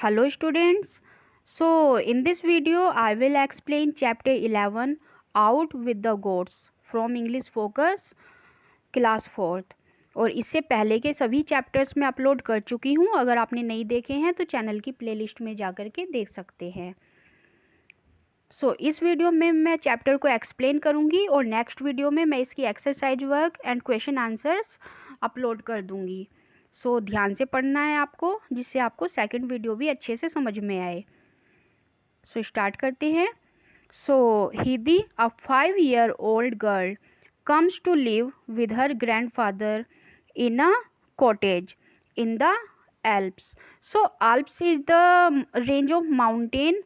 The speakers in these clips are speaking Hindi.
Hello students. So in this video I will explain chapter 11 Out with the Goats from English Focus class 4th। और इससे पहले के सभी चैप्टर्स मैं अपलोड कर चुकी हूँ। अगर आपने नहीं देखे हैं तो चैनल की प्लेलिस्ट में जाकर के देख सकते हैं। इस वीडियो में मैं चैप्टर को एक्सप्लेन करूँगी और नेक्स्ट वीडियो में मैं इसकी exercise work and question answers upload कर दूँगी। ध्यान से पढ़ना है आपको, जिससे आपको सेकंड वीडियो भी अच्छे से समझ में आए। स्टार्ट करते हैं। हिदी, अ 5-year-old girl, comes to live with her grandfather in a cottage in the Alps. Alps is the range of mountain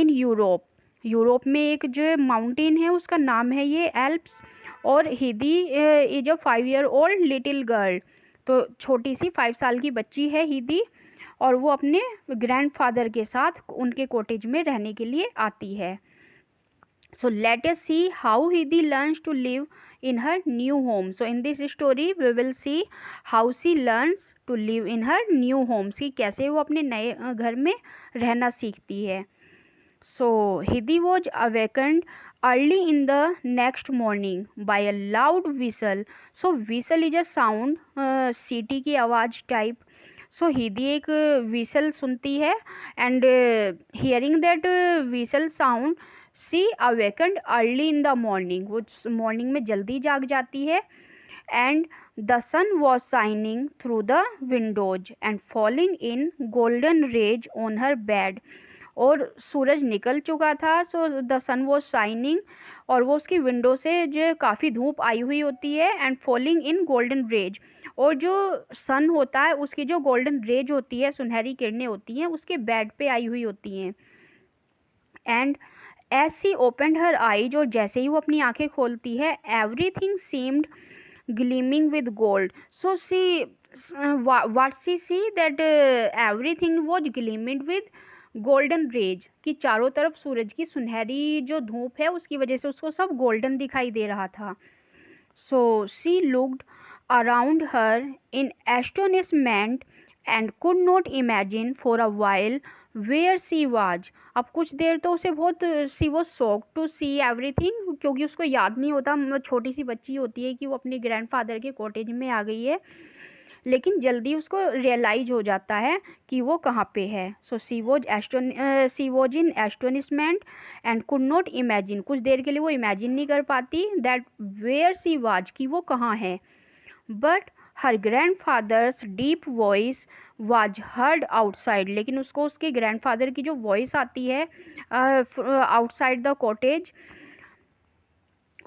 in Europe. Europe में एक जो माउंटेन है उसका नाम है ये एल्प्स। और Heidi is a 5-year-old little girl, तो छोटी सी 5 साल की बच्ची है हिदी, और वो अपने ग्रैंडफादर के साथ उनके कॉटेज में रहने के लिए आती है। So let us see how Hidi learns to live in her new home. So in this story we will see how she learns to live in her new home. कि कैसे वो अपने नए घर में रहना सीखती है। So Hidi was awakened early in the next morning by a loud whistle. So whistle is a sound, सीटी की आवाज़ टाइप। सो हिदी एक विसल सुनती है and hearing that whistle sound she awakened early in the morning. वो मॉर्निंग में जल्दी जाग जाती है। And the sun was shining through the windows and falling in golden rays on her bed. और सूरज निकल चुका था। So the sun was shining, और वो उसकी विंडो से जो काफ़ी धूप आई हुई होती है, and falling in golden rays, और जो सन होता है उसकी जो गोल्डन रेज होती है, सुनहरी किरणें होती हैं, उसके बेड पे आई हुई होती हैं। And as she opened her eyes, और जैसे ही वो अपनी आंखें खोलती है, everything seemed gleaming with gold. So she what she see that everything was gleaming with golden rays, कि चारों तरफ सूरज की सुनहरी जो धूप है उसकी वजह से उसको सब गोल्डन दिखाई दे रहा था। So she looked around her in astonishment and could not imagine for a while where she was. अब कुछ देर तो उसे बहुत she was shock to see everything, क्योंकि उसको याद नहीं होता, छोटी सी बच्ची होती है, कि वो अपने ग्रैंडफादर के कॉटेज में आ गई है। लेकिन जल्दी उसको रियलाइज हो जाता है कि वो कहाँ पे है। So she was in astonishment and could not imagine, कुछ देर के लिए वो इमेजिन नहीं कर पाती दैट वेयर सी वाज, कि वो कहाँ है। But her grandfather's deep voice was heard outside, लेकिन उसको उसके ग्रैंडफादर की जो वॉइस आती है outside the cottage.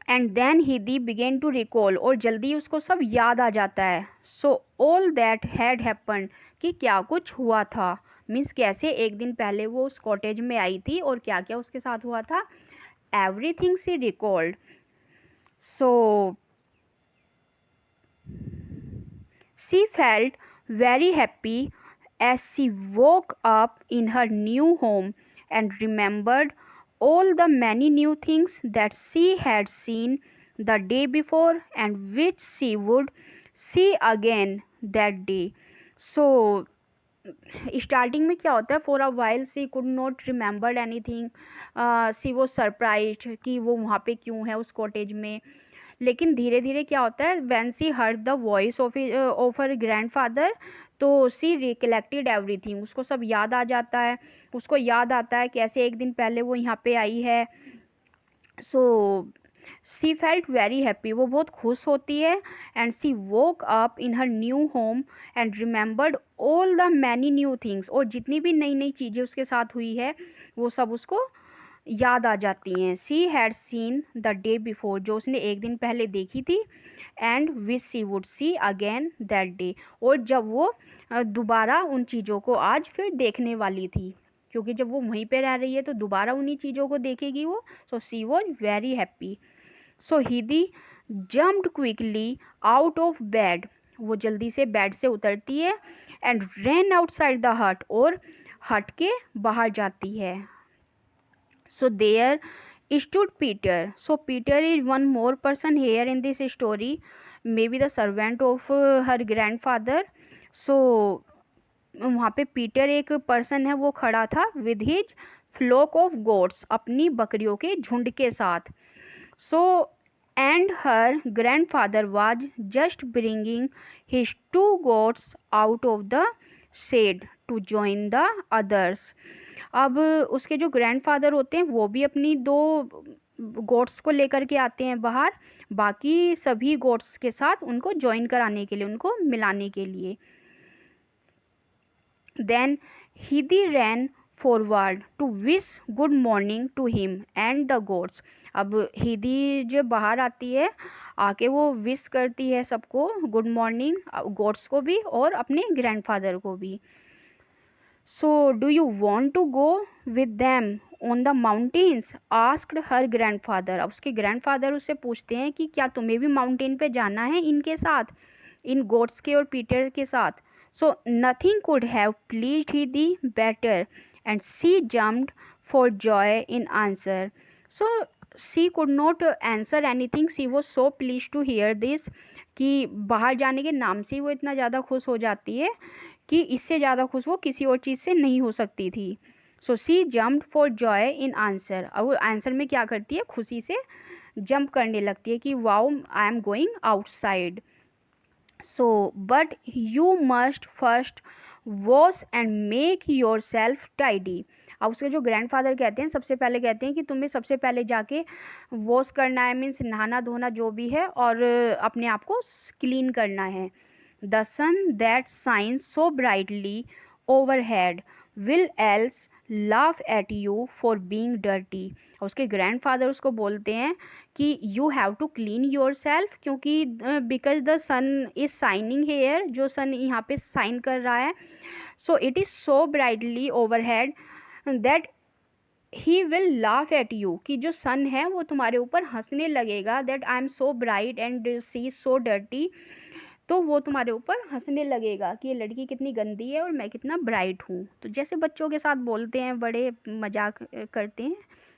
And then Heidi began to recall, और जल्दी उसको सब याद आ जाता है। So all that had happen, कि क्या कुछ हुआ था, मीन्स कैसे एक दिन पहले वो उस कॉटेज में आई थी और क्या क्या उसके साथ हुआ था। Everything she recalled. So she felt very happy as she woke up in her new home and remembered all the many new things that she had seen the day before and which she would see again that day. So starting में क्या होता है, for a while she could not remembered anything, she वो सरप्राइज्ड कि वो वहाँ पे क्यों है उस कॉटेज में। लेकिन धीरे धीरे क्या होता है, when she heard the voice of her grandfather, तो सी रिकलेक्टेड एवरीथिंग, उसको सब याद आ जाता है। उसको याद आता है कैसे एक दिन पहले वो यहाँ पे आई है। So she felt very happy, वो बहुत खुश होती है। And she woke up in her new home and remembered all the many new things, और जितनी भी नई नई चीज़ें उसके साथ हुई है वो सब उसको याद आ जाती हैं। She had seen the day before, जो उसने एक दिन पहले देखी थी, and which she would see again that day, और जब वो दोबारा उन चीज़ों को आज फिर देखने वाली थी, क्योंकि जब वो वहीं पे रह रही है तो दोबारा उन्हीं चीज़ों को देखेगी वो। So she was very happy. So Heidi jumped quickly out of bed, वो जल्दी से बेड से उतरती है। एंड रैन आउटसाइड द हट, और हट के बाहर जाती है। So there stood Peter. So Peter is one more person here in this story, maybe the servant of her grandfather. So वहाँ पे पीटर एक पर्सन है वो खड़ा था with his flock of goats, अपनी बकरियों के झुंड के साथ। So and her grandfather was just bringing his 2 goats out of the shed to join the others. अब उसके जो ग्रैंडफादर होते हैं वो भी अपनी 2 गोट्स को लेकर के आते हैं बाहर, बाकी सभी गोट्स के साथ उनको ज्वाइन कराने के लिए, उनको मिलाने के लिए। Then Heidi ran forward to wish good morning to him and the goats. अब हिदी जो बाहर आती है, आके वो विश करती है सबको गुड मॉर्निंग, गोट्स को भी और अपने ग्रैंडफादर को भी। So do you want to go with them on the mountains asked her grandfather. अब उसके ग्रैंडफादर उससे पूछते हैं कि क्या तुम्हें भी माउंटेन पे जाना है इनके साथ, इन गोट्स के और पीटर के साथ। So nothing could have pleased Heidi better and she jumped for joy in answer. So she could not answer anything, she was so please to hear this, कि बाहर जाने के नाम से ही वो इतना ज़्यादा खुश हो जाती है कि इससे ज़्यादा खुश वो किसी और चीज़ से नहीं हो सकती थी। So she jumped for joy in answer. अब वो आंसर में क्या करती है, खुशी से जंप करने लगती है कि wow I am going outside. So but you must first wash and make your self tidy. अब उसके जो ग्रैंडफादर कहते हैं, सबसे पहले कहते हैं कि तुम्हें सबसे पहले जाके वॉश करना है, मीन्स नहाना धोना जो भी है, और अपने आप को क्लीन करना है। The sun that shines so brightly overhead will else laugh at you for being dirty। उसके ग्रैंडफादर उसको बोलते हैं कि you have to clean your self, क्योंकि because the sun is shining here, जो सन यहाँ पे शाइन कर रहा है, so it is so brightly overhead that he will laugh at you, कि जो सन है वो तुम्हारे ऊपर हंसने लगेगा, that I am so bright and she is so dirty, तो वो तुम्हारे ऊपर हंसने लगेगा कि ये लड़की कितनी गंदी है और मैं कितना ब्राइट हूँ। तो जैसे बच्चों के साथ बोलते हैं, बड़े मजाक करते हैं,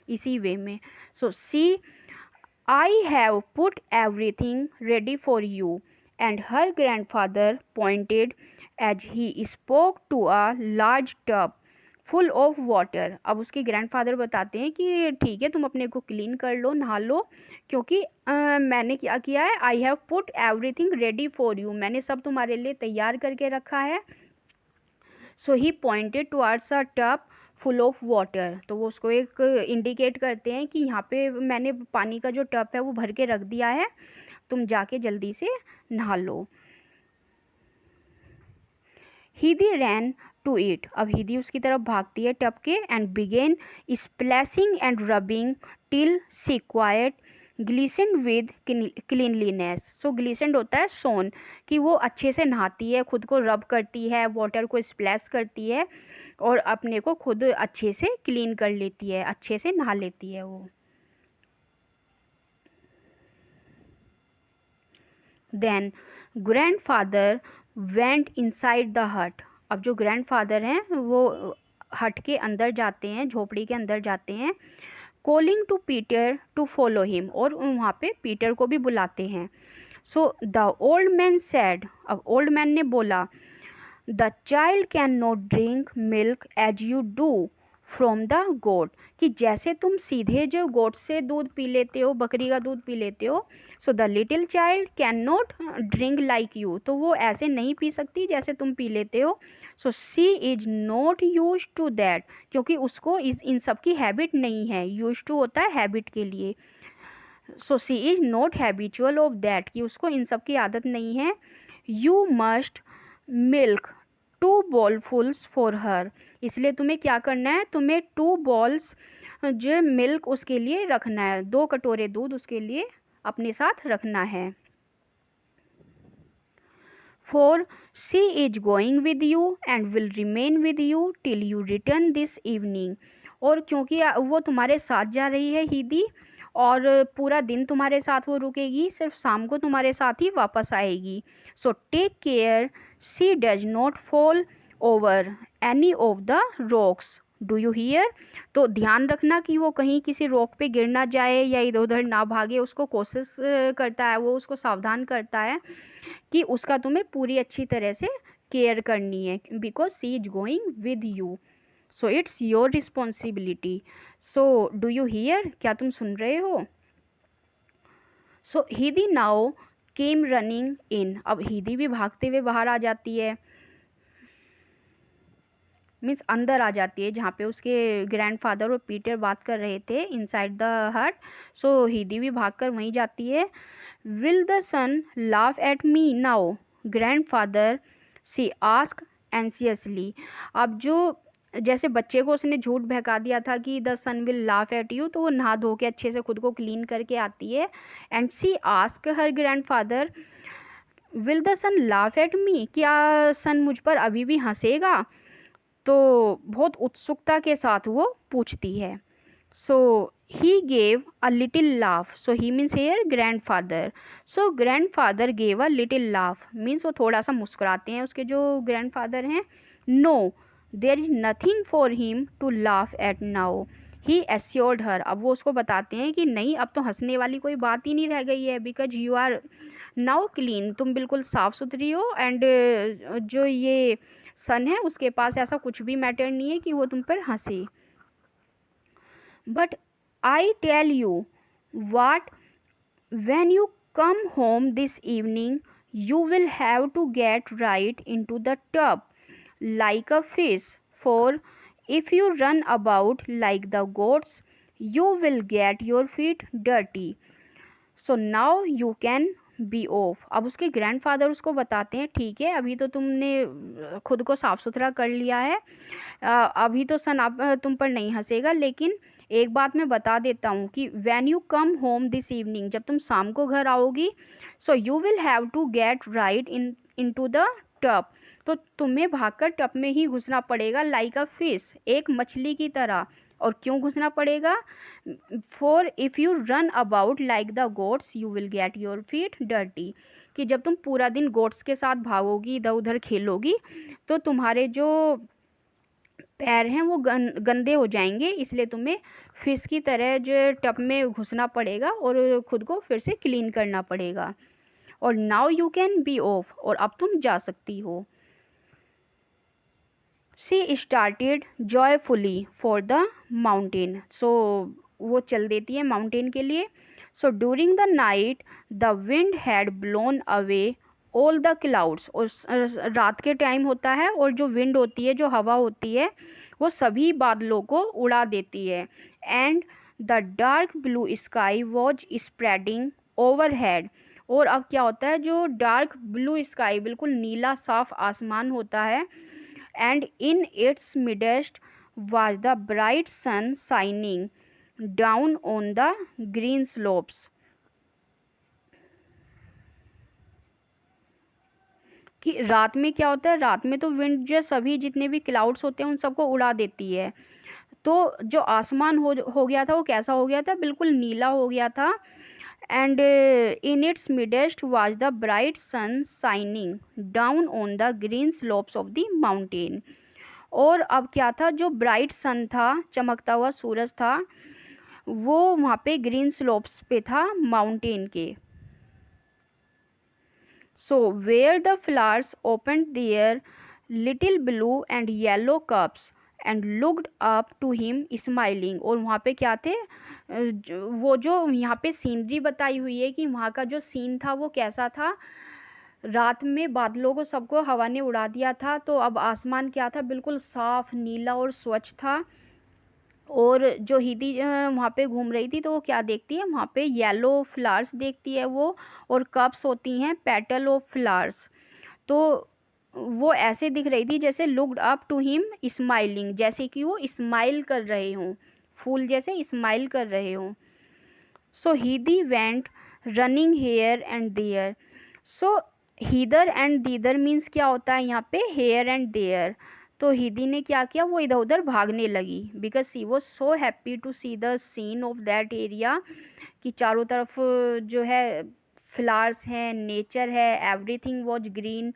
इसी वे में। So see I have put everything ready for you and her grandfather pointed as he spoke to a large tub full of water. अब उसके ग्रैंडफादर बताते हैं कि ठीक है, तुम अपने को क्लीन कर लो, नहा लो, क्योंकि मैंने क्या किया है, I have put everything ready for you, मैंने सब तुम्हारे लिए तैयार करके रखा है। So he pointed towards a tub full of water. तो वो उसको एक इंडिकेट करते हैं कि यहाँ पे मैंने पानी का जो टब है वो भर के रख दिया है, तुम जाके जल्दी से नहा लो। Hindi ran to it. अब हिदी उसकी तरफ भागती है टब के, and began splashing and rubbing till she quite glistened with cleanliness. So glistened होता है सोन, कि वो अच्छे से नहाती है, खुद को रब करती है, वाटर को स्प्लैश करती है और अपने को खुद अच्छे से क्लीन कर लेती है, अच्छे से नहा लेती है वो। Then grandfather went inside the hut. अब जो ग्रैंडफादर हैं वो हट के अंदर जाते हैं, झोपड़ी के अंदर जाते हैं, calling to Peter to follow him, और वहाँ पे पीटर को भी बुलाते हैं। So the old man said. अब ओल्ड मैन ने बोला, the child can not drink milk as you do from the goat, कि जैसे तुम सीधे जो गोट से दूध पी लेते हो, बकरी का दूध पी लेते हो, so the little child can not drink like you, तो वो ऐसे नहीं पी सकती जैसे तुम पी लेते हो। So she is not use to that, क्योंकि उसको इन सब की हैबिट नहीं है, यूज टू होता है हैबिट के लिए। So she is not habitual of that, कि उसको इन सब की आदत नहीं है। You must milk 2 bowlfuls for her, इसलिए तुम्हें क्या करना है, तुम्हें 2 बॉल्स जो मिल्क उसके लिए रखना है, 2 कटोरे दूध उसके लिए अपने साथ रखना है। For she is going with you and will remain with you till you return this evening, और क्योंकि वो तुम्हारे साथ जा रही है हिदी, और पूरा दिन तुम्हारे साथ वो रुकेगी, सिर्फ शाम को तुम्हारे साथ ही वापस आएगी। So take care she does not fall over any of the rocks, do you hear. तो ध्यान रखना कि वो कहीं किसी रॉक पे गिर ना जाए या इधर उधर ना भागे, उसको कोशिश करता है, वो उसको सावधान करता है कि उसका तुम्हें पूरी अच्छी तरह से केयर करनी है, because she is going with you, so it's your responsibility. So do you hear, क्या तुम सुन रहे हो? सो हीदी नाउ केम रनिंग इन, अब हीदी भी भागते हुए बाहर आ जाती है, मीन्स अंदर आ जाती है जहाँ पे उसके ग्रैंडफादर और पीटर बात कर रहे थे इनसाइड द हट। सो हीदी भी भागकर वहीं जाती है। Will the sun laugh at me now grandfather, she ask anxiously. अब जो जैसे बच्चे को उसने झूठ बहका दिया था कि the sun will laugh at you, तो वो नहा धो के अच्छे से खुद को क्लीन करके आती है। And she ask her grandfather will the sun laugh at me, क्या सन मुझ पर अभी भी हंसेगा? तो बहुत उत्सुकता के साथ वो पूछती है। So he gave a little laugh, so he means here grandfather, so grandfather gave a little laugh, means वो थोड़ा सा मुस्कुराते हैं उसके जो ग्रैंडफादर हैं। No there is nothing for him to laugh at now, he assured her, अब वो उसको बताते हैं कि नहीं अब तो हंसने वाली कोई बात ही नहीं रह गई है, because you are now clean, तुम बिल्कुल साफ सुथरी हो, एंड जो ये सन है उसके पास ऐसा कुछ भी मैटर नहीं है कि वो तुम पर हंसे। But I tell you what, when you come home this evening you will have to get right into the tub like a fish, for if you run about like the goats you will get your feet dirty, so now you can be off. अब उसके ग्रैंडफादर उसको बताते हैं ठीक है अभी तो तुमने खुद को साफ सुथरा कर लिया है, अभी तो सन आप तुम पर नहीं हंसेगा, लेकिन एक बात मैं बता देता हूँ कि when you come home this evening, जब तुम शाम को घर आओगी, so you will have to get right into the tub, तो तुम्हें भागकर टब में ही घुसना पड़ेगा, लाइक अ फिश, एक मछली की तरह। और क्यों घुसना पड़ेगा? For if you run about like the goats you will get your feet dirty, कि जब तुम पूरा दिन गोट्स के साथ भागोगी इधर उधर खेलोगी तो तुम्हारे जो पैर हैं वो गंदे हो जाएंगे, इसलिए तुम्हें फिश की तरह जो टब में घुसना पड़ेगा और खुद को फिर से क्लीन करना पड़ेगा। और now you can be off, और अब तुम जा सकती हो। She started joyfully for the mountain, so वो चल देती है माउंटेन के लिए। So during the night the wind had blown away all the clouds, और रात के टाइम होता है और जो विंड होती है जो हवा होती है वो सभी बादलों को उड़ा देती है। And the dark blue sky was spreading overhead, और अब क्या होता है जो डार्क ब्लू स्काई बिल्कुल नीला साफ आसमान होता है, and in its midst was the bright sun shining down on the green slopes, कि रात में क्या होता है, रात में तो विंड जो सभी जितने भी क्लाउड्स होते हैं उन सबको उड़ा देती है, तो जो आसमान हो गया था वो कैसा हो गया था, बिल्कुल नीला हो गया था। And in its midst was the bright sun shining down on the green slopes of the mountain, और अब क्या था जो ब्राइट सन था, चमकता हुआ सूरज था, वो वहाँ पे ग्रीन स्लोप्स पे था माउंटेन के। So where the flowers opened their little blue and yellow cups and looked up to him smiling, और वहाँ पे क्या थे, वो जो यहाँ पे सीनरी बताई हुई है कि वहाँ का जो सीन था वो कैसा था, रात में बादलों को सबको हवा ने उड़ा दिया था, तो अब आसमान क्या था, बिल्कुल साफ नीला और स्वच्छ था। और जो हीदी वहाँ पे घूम रही थी तो वो क्या देखती है, वहाँ पे येलो फ्लावर्स देखती है वो, और कप्स होती हैं पेटल ऑफ फ्लावर्स, तो वो ऐसे दिख रही थी जैसे looked up to him smiling, जैसे कि वो स्माइल कर रहे हों, फूल जैसे स्माइल कर रहे हों। So Heidi went running here and there, so hither and thither means क्या होता है यहाँ पे, हेयर एंड देयर, तो हीदी ने क्या किया, वो इधर उधर भागने लगी, because she was so happy to see the scene of that area, कि चारों तरफ जो है फ्लावर्स हैं, नेचर है, everything was green,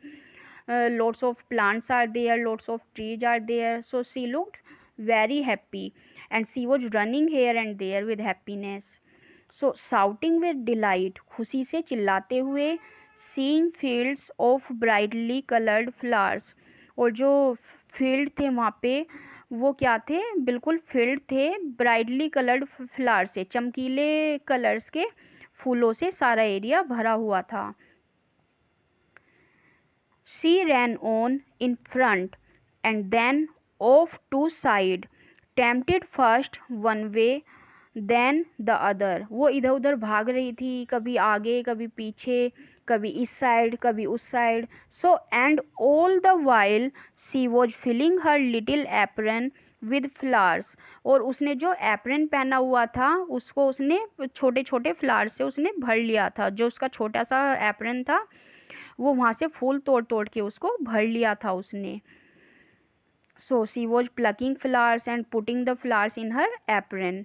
lots of plants are there, lots of trees are there, so she looked very happy and she was running here and there with happiness, so shouting with delight, खुशी से चिल्लाते हुए, seeing fields of brightly coloured flowers, और जो फील्ड थे वहाँ पे वो क्या थे, बिल्कुल फील्ड थे ब्राइटली कलर्ड फ्लावर से, चमकीले कलर्स के फूलों से सारा एरिया भरा हुआ था। She ran on in front and then off to side, tempted first one way then the other. वो इधर उधर भाग रही थी, कभी आगे कभी पीछे, कभी इस साइड कभी उस side. So and all the while she was filling her little apron with flowers. और उसने जो एप्रन पहना हुआ था उसको उसने छोटे छोटे फ्लावर्स से उसने भर लिया था. जो उसका छोटा सा एप्रन था वो वहाँ से फूल तोड़ तोड़ के उसको भर लिया था उसने. So she was plucking flowers and putting the flowers in her apron,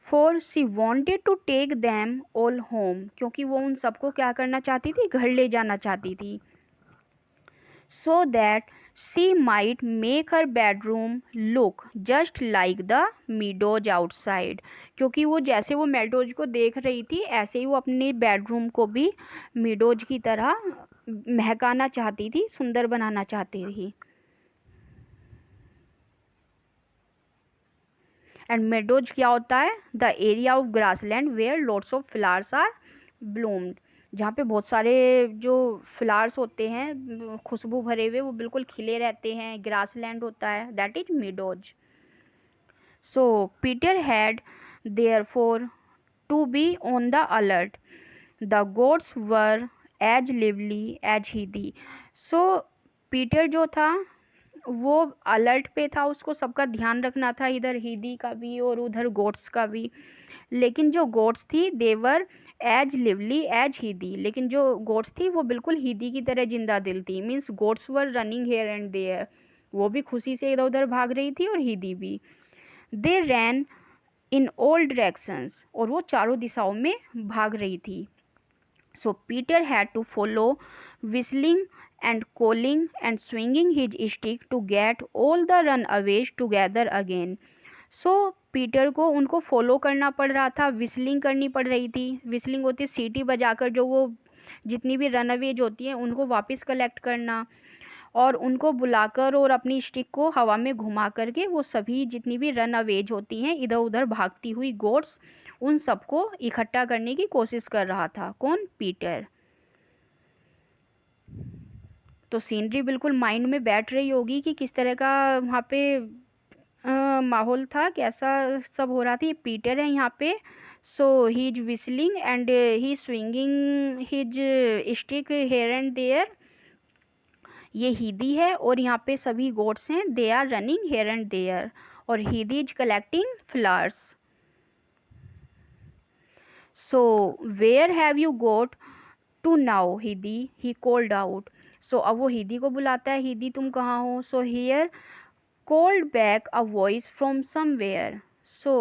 for she wanted to take them all home, क्योंकि वो उन सबको क्या करना चाहती थी, घर ले जाना चाहती थी. So that she might make her bedroom look just like the meadows outside, क्योंकि वो जैसे वो मेडोज को देख रही थी ऐसे ही वो अपने बेडरूम को भी मीडोज की तरह महकाना चाहती थी, सुंदर बनाना चाहती थी. एंड मेडोज क्या होता है, the area of grassland where lots of flowers are bloomed, जहाँ पे बहुत सारे जो फ्लावर्स होते हैं खुशबू भरे हुए वो बिल्कुल खिले रहते हैं, ग्रासलैंड होता है, that is meadows. So Peter had therefore to be on the alert, the goats were as lively as Heidi. सो पीटर जो था वो अलर्ट पे था, उसको सबका ध्यान रखना था, इधर हीदी का भी और उधर गोट्स का भी. लेकिन जो गोट्स थी देवर एज लिवली एज हीदी, लेकिन जो गोट्स थी वो बिल्कुल हीदी की तरह जिंदा दिल थी. Means goats were running here and there, वो भी खुशी से इधर उधर भाग रही थी और हीदी भी. दे रैन इन ऑल डायरेक्शंस, और वो चारों दिशाओं में भाग रही थी. So Peter had to follow, whistling and calling and swinging his stick to get all the runaways together again. So Peter को उनको फॉलो करना पड़ रहा था, विस्लिंग करनी पड़ रही थी. विस्लिंग होती है सीटी बजाकर जो वो जितनी भी रनअवेज होती हैं उनको वापस कलेक्ट करना, और उनको बुलाकर और अपनी स्टिक को हवा में घुमा करके वो सभी जितनी भी रनअवेज होती हैं इधर उधर भागती हुई गोट्स, उन सबको इकट्ठा करने की कोशिश कर रहा था. कौन, पीटर. तो सीनरी बिल्कुल माइंड में बैठ रही होगी कि किस तरह का वहाँ पे माहौल था, कैसा सब हो रहा था. ये पीटर है यहाँ पे. So he is whistling and he swinging his stick here and there. ये हीदी है और यहाँ पे सभी गोट्स हैं, they are running here and there, और Heidi is collecting flowers. So where have you got to now, Hidi? He called out. So अब वो हीदी को बुलाता है, हीदी तुम कहाँ हो. So here called back a voice from somewhere. So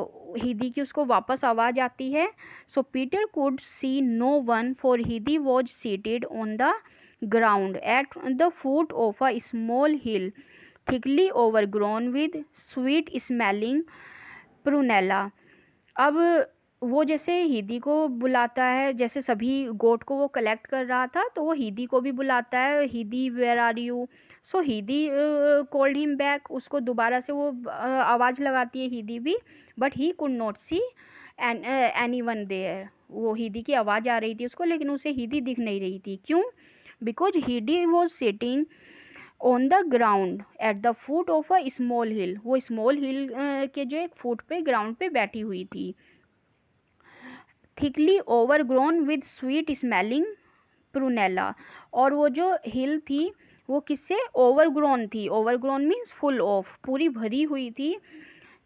हीदी की उसको वापस आवाज आती है. So Peter could see no one, for Hidi was seated on the ground at the foot of a small hill, thickly overgrown with sweet smelling prunella. अब वो जैसे हीदी को बुलाता है, जैसे सभी गोट को वो कलेक्ट कर रहा था तो वो हीदी को भी बुलाता है, Heidi where are you. So Heidi called him back, उसको दोबारा से वो आवाज़ लगाती है हीदी भी, but he could not see anyone there. वो हीदी की आवाज़ आ रही थी उसको लेकिन उसे हीदी दिख नहीं रही थी. क्यों? Because Heidi was sitting on the ground at the foot of a small hill. वो स्मॉल हिल के जो एक फुट पे ग्राउंड पे बैठी हुई थी. Thickly overgrown with sweet smelling prunella, और वो जो हिल थी वो किससे ओवरग्रोन थी. ओवरग्रोन मीन्स फुल ऑफ, पूरी भरी हुई थी.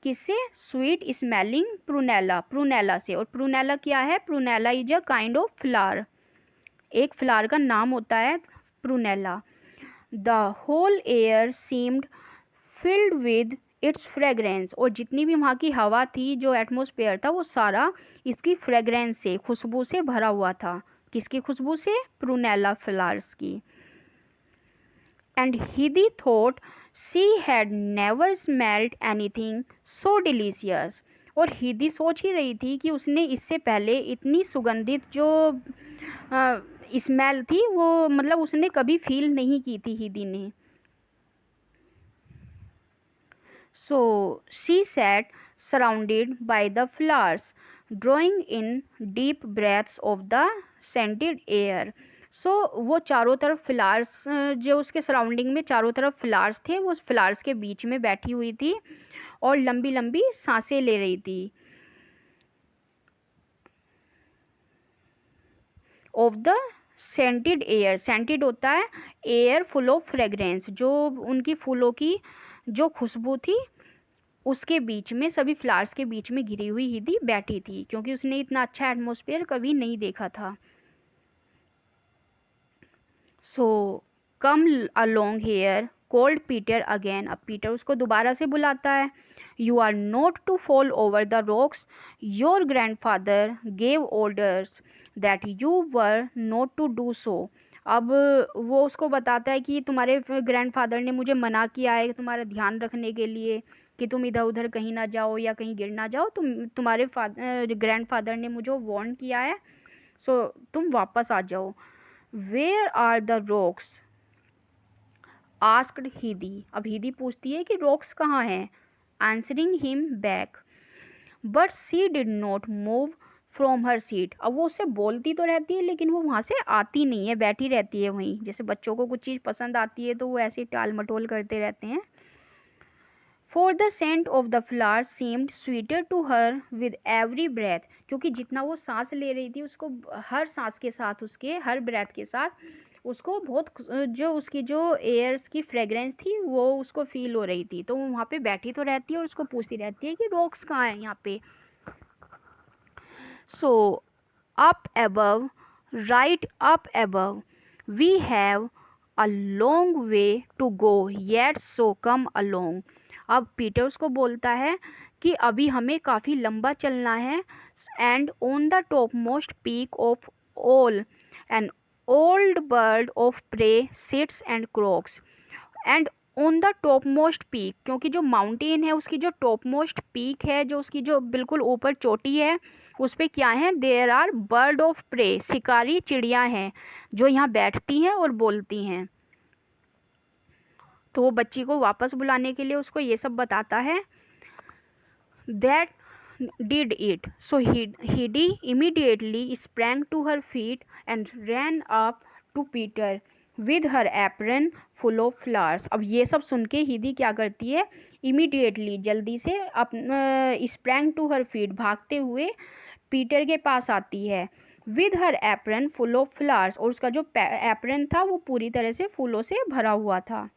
किससे? स्वीट स्मेलिंग प्रूनेला, प्रूनेला से. और प्रूनेला क्या है? Prunella is a kind of flower, एक फ्लावर का नाम होता है prunella. The whole air seemed filled with its fragrance, और जितनी भी वहाँ की हवा थी, जो एटमॉस्फेयर था वो सारा इसकी फ्रेगरेंस से, खुशबू से भरा हुआ था. किसकी खुशबू से? प्रूनेला फ्लावर्स की. And हीदी thought she had never smelled anything so delicious, और हीदी सोच ही रही थी कि उसने इससे पहले इतनी सुगंधित जो स्मेल थी वो मतलब उसने कभी फील नहीं की थी हिदी ने। So she sat surrounded by the flowers, drawing in deep breaths of the scented air. So वो चारों तरफ फ्लावर्स, जो उसके सराउंडिंग में चारों तरफ फ्लावर्स थे, वो उस फ्लावर्स के बीच में बैठी हुई थी और लंबी लंबी सांसें ले रही थी। Of the scented air, scented होता है एयर फुल ऑफ फ्रेग्रेंस, जो उनकी फूलों की जो खुशबू थी उसके बीच में, सभी फ्लावर्स के बीच में घिरी हुई हिदी बैठी थी, क्योंकि उसने इतना अच्छा एटमॉस्फेयर कभी नहीं देखा था। So come along here called Peter again, अब पीटर उसको दोबारा से बुलाता है। You are not to fall over the rocks, your grandfather gave orders that you were not to do so. अब वो उसको बताता है कि तुम्हारे ग्रैंडफादर ने मुझे मना किया है तुम्हारा ध्यान रखने के लिए, कि तुम इधर उधर कहीं ना जाओ या कहीं गिर ना जाओ, तुम्हारे ग्रैंडफादर ने मुझे वार्न किया है, सो तुम वापस आ जाओ। Where are the rocks asked Heidi, अब हिदी पूछती है कि रॉक्स कहाँ हैं। Answering him back, but she did not move from her seat, अब वो उससे बोलती तो रहती है लेकिन वो वहाँ से आती नहीं है, बैठी रहती है वहीं। जैसे बच्चों को कुछ चीज़ पसंद आती है तो वो ऐसे टाल मटोल करते रहते हैं। For the scent of the flowers seemed sweeter to her with every breath, क्योंकि जितना वो सांस ले रही थी उसको हर सांस के साथ, उसके हर ब्रेथ के साथ उसको बहुत जो उसकी जो एयर्स की फ्रेग्रेंस थी वो उसको फील हो रही थी। तो वो वहाँ पे बैठी तो रहती है और उसको पूछती रहती है कि रॉक्स कहाँ हैं यहाँ पे। So up above, right up above, we have a long way to go yet, so come along. अब पीटर उसको बोलता है कि अभी हमें काफ़ी लंबा चलना है। And on the topmost peak of all an old bird of prey sits and croaks. And on the topmost peak, क्योंकि जो माउंटेन है उसकी जो टॉप मोस्ट पीक है, जो उसकी जो बिल्कुल ऊपर चोटी है, उस पर क्या है, there are bird of prey, शिकारी चिड़िया हैं जो यहाँ बैठती हैं और बोलती हैं। तो वो बच्ची को वापस बुलाने के लिए उसको ये सब बताता है। That did it. So Hedy immediately sprang to her feet and ran up to Peter with her apron full of flowers. अब ये सब सुन के हिदी क्या करती है, इमीडिएटली जल्दी से स्प्रैंग टू हर फीट, भागते हुए पीटर के पास आती है। With her apron full of flowers, और उसका जो एप्रन था वो पूरी तरह से फूलों से भरा हुआ था।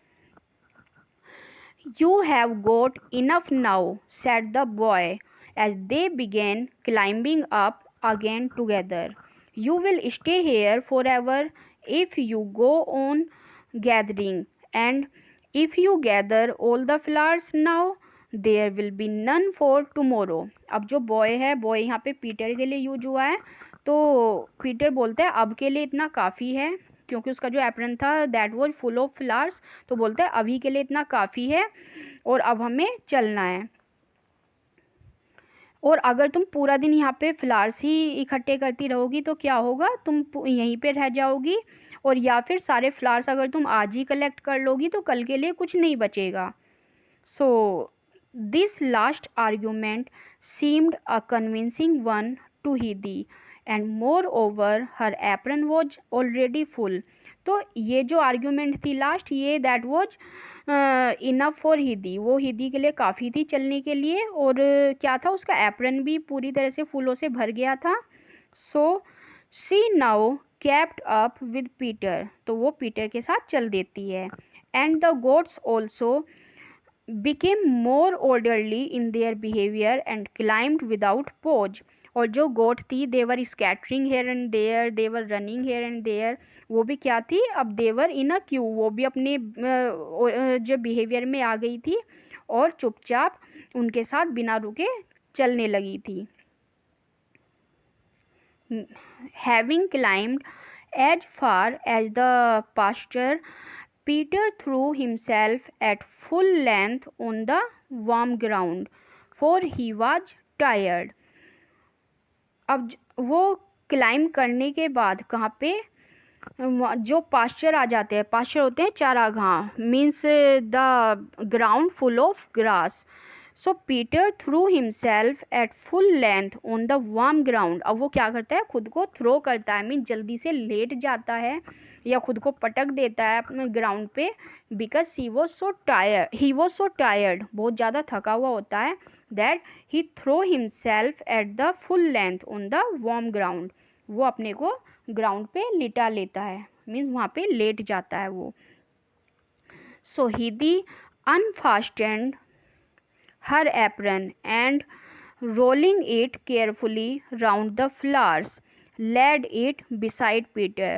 You have got enough now, said the boy as they began climbing up again together. You will stay here forever if you go on gathering, and if you gather all the flowers now, there will be none for tomorrow. अब जो बॉय है, बॉय यहाँ पे पीटर के लिए यूज हुआ है, तो पीटर बोलता है अब के लिए इतना काफ़ी है, क्योंकि उसका जो एप्रन था that was full of flowers, तो बोलता है अभी के लिए इतना काफ़ी है और अब हमें चलना है। और अगर तुम पूरा दिन यहाँ पे फ्लावर्स ही इकट्ठे करती रहोगी तो क्या होगा, तुम यहीं पे रह जाओगी, और या फिर सारे फ्लावर्स अगर तुम आज ही कलेक्ट कर लोगी तो कल के लिए कुछ नहीं बचेगा। So this last argument seemed a convincing one to Heidi and moreover her apron was already full. तो ये जो आर्ग्यूमेंट थी लास्ट, ये that was enough for Heidi, वो हिदी के लिए काफ़ी थी चलने के लिए, और क्या था, उसका एप्रन भी पूरी तरह से फूलों से भर गया था। So she now kept up with Peter, तो वो पीटर के साथ चल देती है। And the goats also became more orderly in their behavior and climbed without pause. और जो गोट थी they were scattering here and there, they were running here and there, वो भी क्या थी, अब देवर इन अ क्यू, वो भी अपने जो बिहेवियर में आ गई थी और चुपचाप उनके साथ बिना रुके चलने लगी थी। Having climbed as far as the pasture, Peter threw himself at full length on the warm ground, for he was tired. अब वो क्लाइम करने के बाद कहाँ पे, जो पास्चर आ जाते हैं, पास्चर होते हैं चारागाह, means the ground full of grass. So Peter through himself at full length on the warm ground. अब वो क्या करता है, खुद को थ्रो करता है, मीन जल्दी से लेट जाता है या खुद को पटक देता है अपने ग्राउंड पे, because he was so tired, बहुत ज़्यादा थका हुआ होता है, that he throw himself at the full length on the warm ground. वो अपने को ग्राउंड पे लिटा लेता है, मीन्स वहाँ पे लेट जाता है वो। सो Hindi अनफास्टेंड her apron and rolling it carefully round the flowers laid it beside Peter।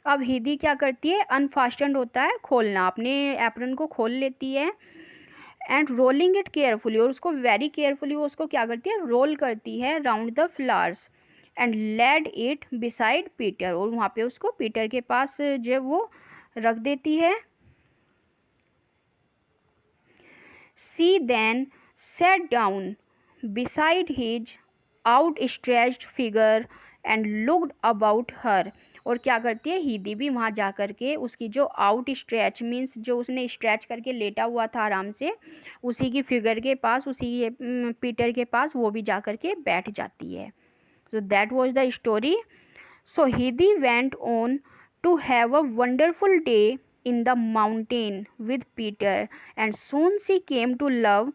अब हिदी क्या करती है, अनफास्टेंड होता है खोलना, अपने एप्रन को खोल लेती है, एंड रोलिंग इट केयरफुली, और उसको वेरी केयरफुली वो उसको क्या करती है, रोल करती है round the flowers, and laid it beside Peter, और वहाँ पे उसको पीटर के पास जो वो रख देती है। She then sat down beside his outstretched figure and looked about her। और क्या करती है, हिदी भी वहाँ जा कर के उसकी जो आउट स्ट्रेच, मीन्स जो उसने स्ट्रेच करके लेटा हुआ था आराम से, उसी की फिगर के पास, उसी पीटर के पास वो भी जा कर के बैठ जाती है। So that was the story. So Heidi went on to have a wonderful day in the mountain with Peter and soon she came to love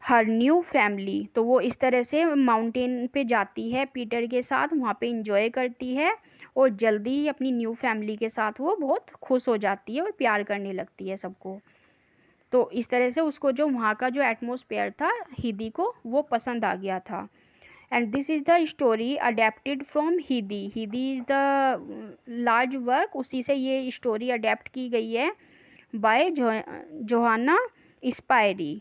her new family। तो वो इस तरह से माउंटेन पे जाती है पीटर के साथ, वहाँ पे इंजॉय करती है और जल्दी ही अपनी न्यू फैमिली के साथ वो बहुत खुश हो जाती है और प्यार करने लगती है सबको। तो इस तरह से उसको जो वहाँ का जो एटमोसफेयर था हिदी को वो पसंद आ गया था। And this is the story adapted from Heidi. Heidi is the large work, उसी से ये स्टोरी अडेप्ट की गई है बाय जोहाना स्पायरी।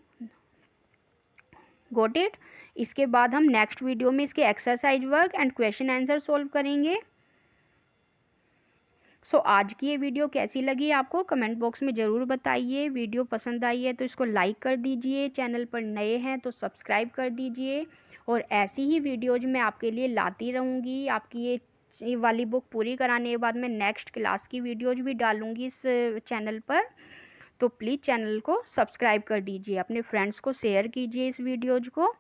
Got it. इसके बाद हम नेक्स्ट वीडियो में इसके exercise work and question answer solve करेंगे। सो आज की ये वीडियो कैसी लगी आपको कमेंट बॉक्स में ज़रूर बताइए। वीडियो पसंद आई है तो इसको लाइक कर दीजिए, चैनल पर नए हैं तो सब्सक्राइब कर दीजिए, और ऐसी ही वीडियोज मैं आपके लिए लाती रहूँगी। आपकी ये वाली बुक पूरी कराने के बाद मैं नेक्स्ट क्लास की वीडियोज भी डालूँगी इस चैनल पर, तो प्लीज़ चैनल को सब्सक्राइब कर दीजिए, अपने फ्रेंड्स को शेयर कीजिए इस वीडियोज को।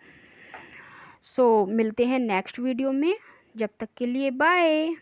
सो मिलते हैं नेक्स्ट वीडियो में, जब तक के लिए बाय।